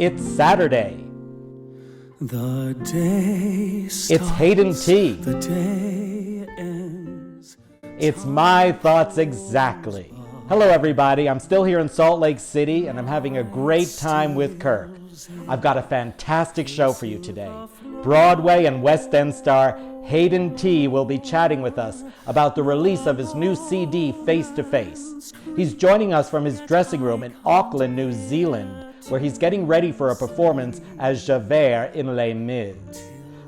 It's Saturday. The day starts, It's Hayden T. The day ends. It's My Thoughts Exactly. Hello everybody, I'm still here in Salt Lake City and I'm having a great time with Kirk. I've got a fantastic show for you today. Broadway and West End star Hayden T will be chatting with us about the release of his new CD, Face to Face. He's joining us from his dressing room in Auckland, New Zealand, where he's getting ready for a performance as Javert in Les Mis.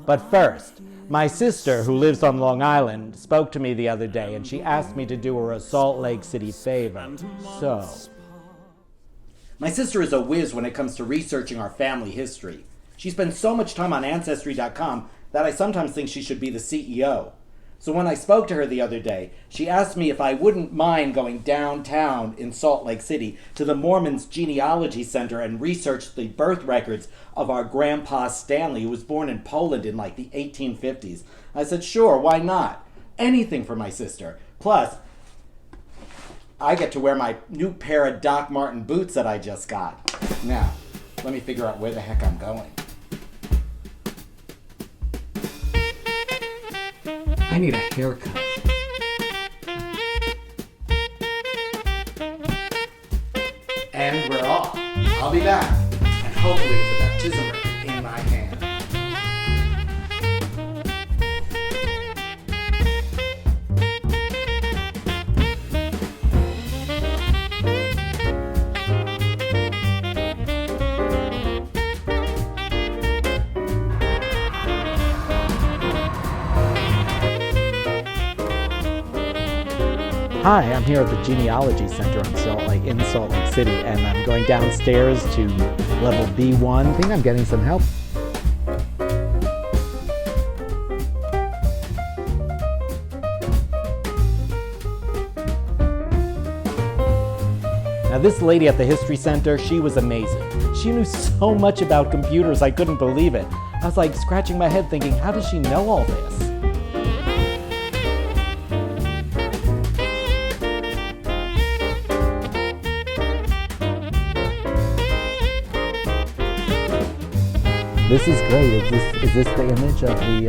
But first, my sister, who lives on Long Island, spoke to me the other day and she asked me to do her a Salt Lake City favor. So, my sister is a whiz when it comes to researching our family history. She spends so much time on Ancestry.com that I sometimes think she should be the CEO. So when I spoke to her the other day, she asked me if I wouldn't mind going downtown in Salt Lake City to the Mormons Genealogy Center and research the birth records of our grandpa Stanley, who was born in Poland in like the 1850s. I said, sure, why not? Anything for my sister. Plus, I get to wear my new pair of Doc Marten boots that I just got. Now, let me figure out where the heck I'm going. I need a haircut. And we're off. I'll be back. And hopefully with the baptism record in my hand. Hi, I'm here at the Genealogy Center in Salt Lake City, and I'm going downstairs to level B1. I think I'm getting some help. Now this lady at the History Center, she was amazing. She knew so much about computers, I couldn't believe it. I was like scratching my head thinking, how does she know all this? This is great. Is this the image of the,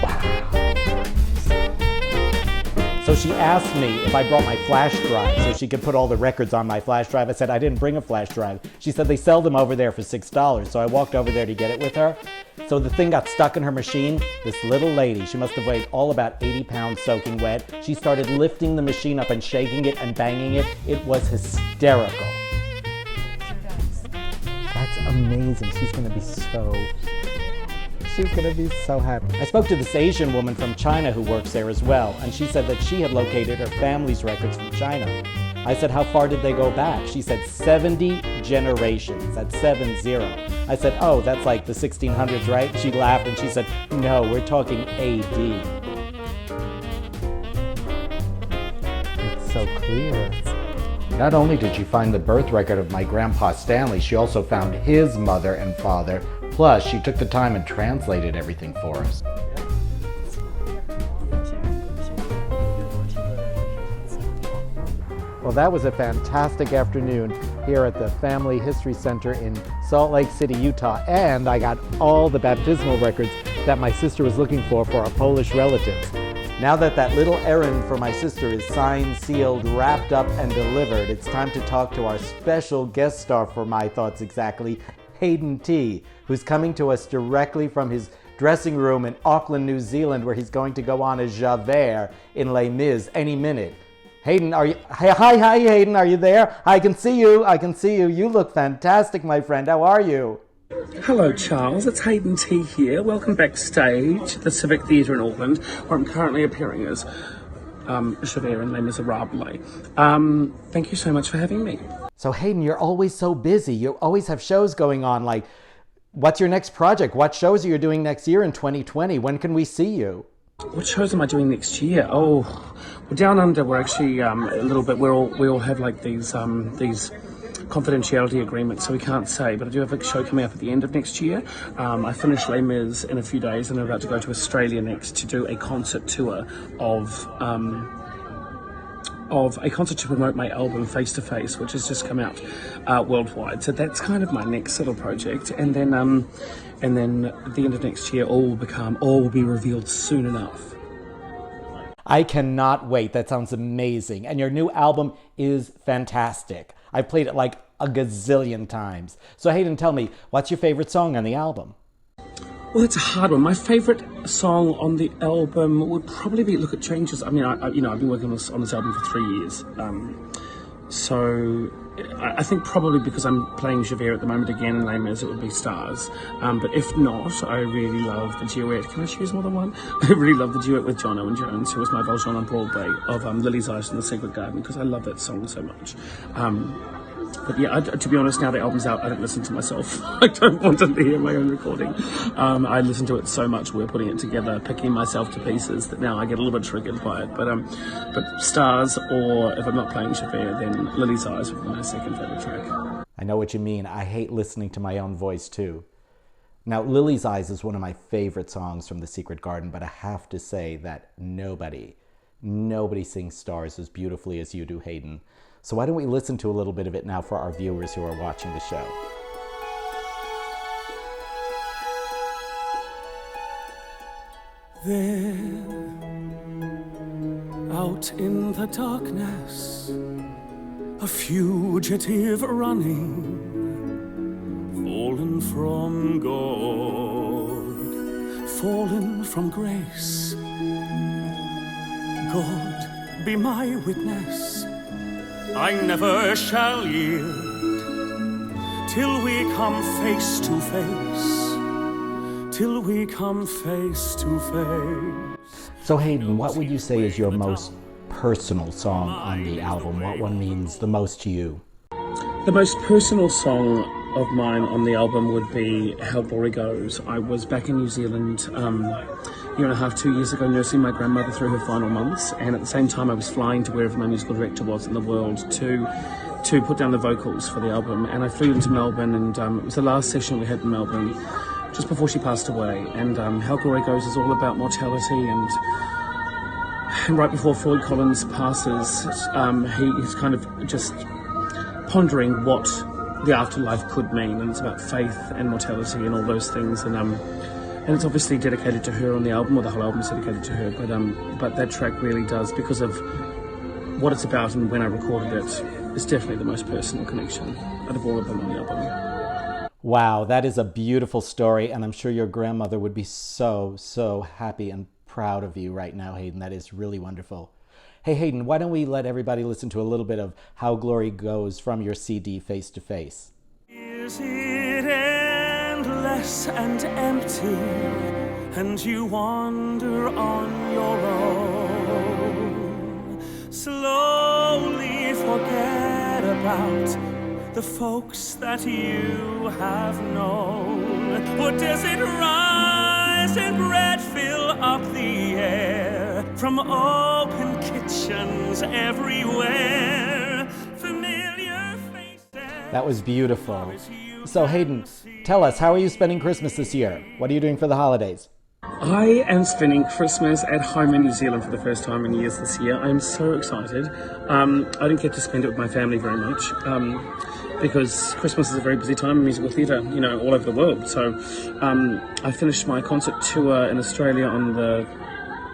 Wow. So she asked me if I brought my flash drive so she could put all the records on my flash drive. I said I didn't bring a flash drive. She said they sell them over there for $6. So I walked over there to get it with her. So the thing got stuck in her machine. This little lady, she must have weighed all about 80 pounds soaking wet. She started lifting the machine up and shaking it and banging it. It was hysterical. That's amazing. She's gonna be so happy. I spoke to this Asian woman from China who works there as well, and she said that she had located her family's records from China. I said, how far did they go back? She said 70 generations. That's 70. I said, oh, that's like the 1600s, right? She laughed and she said, no, we're talking AD. It's so clear. Not only did she find the birth record of my grandpa Stanley, she also found his mother and father. Plus, she took the time and translated everything for us. Well, that was a fantastic afternoon here at the Family History Center in Salt Lake City, Utah. And I got all the baptismal records that my sister was looking for our Polish relatives. Now that little errand for my sister is signed, sealed, wrapped up, and delivered, it's time to talk to our special guest star for My Thoughts Exactly, Hayden T., who's coming to us directly from his dressing room in Auckland, New Zealand, where he's going to go on as Javert in Les Mis any minute. Hayden, are you? Hi, Hayden, are you there? I can see you. You look fantastic, my friend. How are you? Hello Charles, it's Hayden T here. Welcome backstage at the Civic Theatre in Auckland, where I'm currently appearing as Javert in Les Miserables. Thank you so much for having me. So Hayden, you're always so busy. You always have shows going on. Like, what's your next project? What shows are you doing next year in 2020? When can we see you? What shows am I doing next year? Oh, well, Down Under, we're actually a little bit. We all have like these confidentiality agreements, so we can't say, but I do have a show coming up at the end of next year. I finish Les Mis in a few days and I'm about to go to Australia next to do a concert tour of of a concert to promote my album Face to Face, which has just come out worldwide. So that's kind of my next little project, and then at the end of next year, all will be revealed soon enough. I cannot wait. That sounds amazing. And your new album is fantastic. I've played it like a gazillion times. So Hayden, tell me, what's your favorite song on the album? Well, it's a hard one. My favourite song on the album would probably be "Look at Changes." I mean, I've been working on this album for 3 years, so I think probably because I'm playing Javert at the moment again in Les Mis, it would be Stars. But if not, I really love the duet. Can I choose more than one? I really love the duet with John Owen Jones, who was my Valjean on Broadway, of Lily's Eyes in the Secret Garden, because I love that song so much. But yeah, to be honest, now the album's out, I don't listen to myself. I don't want to hear my own recording. I listen to it so much, we're putting it together, picking myself to pieces, that now I get a little bit triggered by it. But Stars, or if I'm not playing Javert, then Lily's Eyes would be my second favourite track. I know what you mean. I hate listening to my own voice too. Now, Lily's Eyes is one of my favorite songs from The Secret Garden, but I have to say that nobody sings Stars as beautifully as you do, Hayden. So why don't we listen to a little bit of it now for our viewers who are watching the show. There, out in the darkness, a fugitive running, fallen from God, fallen from grace. God, be my witness, I never shall yield till we come face to face, till we come face to face. So Hayden, what would you say is your most personal song on the album? What one means the most to you? The most personal song of mine on the album would be How Glory Goes. I was back in New Zealand year and a half, 2 years ago, nursing my grandmother through her final months, and at the same time I was flying to wherever my musical director was in the world to put down the vocals for the album. And I flew into Melbourne, and it was the last session we had in Melbourne just before she passed away. And How Glory Goes is all about mortality, and right before Floyd Collins passes, he's kind of just pondering what the afterlife could mean, and it's about faith and mortality and all those things. And it's obviously dedicated to her on the album, or the whole album's dedicated to her, but that track really does, because of what it's about and when I recorded it, it's definitely the most personal connection out of all of them on the album. Wow, that is a beautiful story, and I'm sure your grandmother would be so happy and proud of you right now, Hayden. That is really wonderful. Hey Hayden, why don't we let everybody listen to a little bit of How Glory Goes from your CD, Face to Face. Is it endless and empty, and you wander on your own? Slowly forget about the folks that you have known. Or does it rise and bread fill up the air from open kitchens everywhere? Familiar faces. That was beautiful. So Hayden, tell us, how are you spending Christmas this year? What are you doing for the holidays? I am spending Christmas at home in New Zealand for the first time in years this year. I'm so excited. I didn't get to spend it with my family very much because Christmas is a very busy time in musical theatre, all over the world. So I finished my concert tour in Australia on the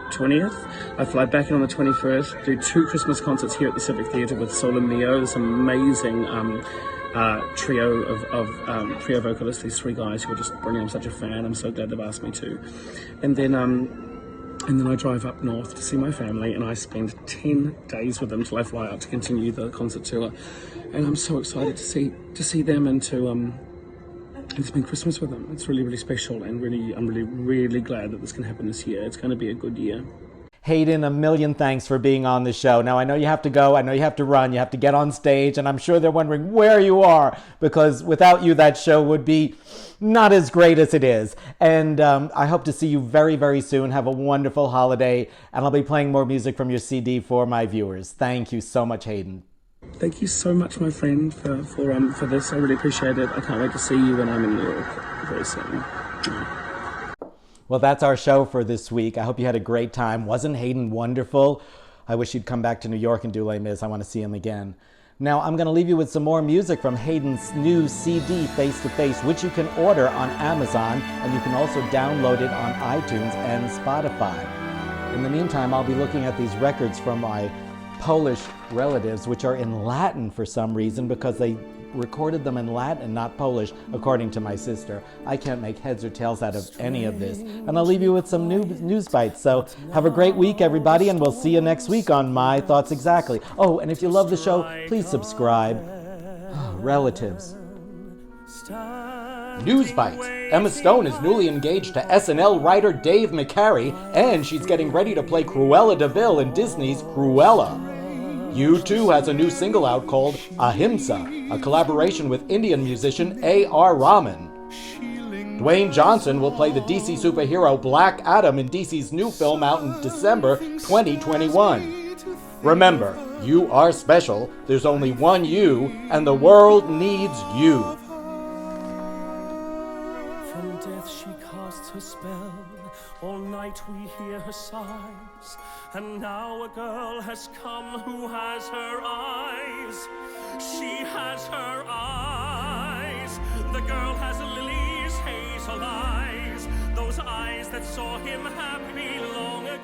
20th. I fly back in on the 21st, do 2 Christmas concerts here at the Civic Theatre with Sol and Mio, this amazing trio of trio vocalists, these 3 guys who are just brilliant. I'm such a fan. I'm so glad they've asked me to. And then I drive up north to see my family, and I spend 10 days with them till I fly out to continue the concert tour. And I'm so excited to see them and to spend Christmas with them. It's really, really special, and I'm really glad that this can happen this year. It's going to be a good year. Hayden, a million thanks for being on the show. Now, I know you have to go, I know you have to run, you have to get on stage, and I'm sure they're wondering where you are, because without you, that show would be not as great as it is. And I hope to see you very, very soon. Have a wonderful holiday, and I'll be playing more music from your CD for my viewers. Thank you so much, Hayden. Thank you so much, my friend, for this. I really appreciate it. I can't wait to see you when I'm in New York very soon. Well, that's our show for this week. I hope you had a great time. Wasn't Hayden wonderful? I wish he'd come back to New York and do Les Mis. I want to see him again. Now, I'm going to leave you with some more music from Hayden's new CD, Face to Face, which you can order on Amazon, and you can also download it on iTunes and Spotify. In the meantime, I'll be looking at these records from my Polish relatives, which are in Latin for some reason, because they recorded them in Latin, not Polish, according to my sister. I can't make heads or tails out of any of this. And I'll leave you with some news bites. So have a great week, everybody, and we'll see you next week on My Thoughts Exactly. Oh, and if you love the show, please subscribe. Relatives. News bites. Emma Stone is newly engaged to SNL writer Dave McCary, and she's getting ready to play Cruella de Vil in Disney's Cruella. U2 has a new single out called Ahimsa, a collaboration with Indian musician A.R. Rahman. Dwayne Johnson will play the DC superhero Black Adam in DC's new film out in December 2021. Remember, you are special, there's only one you, and the world needs you. From death she casts her spell, all night we hear her sighs, and now a girl has come who has her eyes. She has her eyes. The girl has Lily's hazel eyes, those eyes that saw him happy long ago.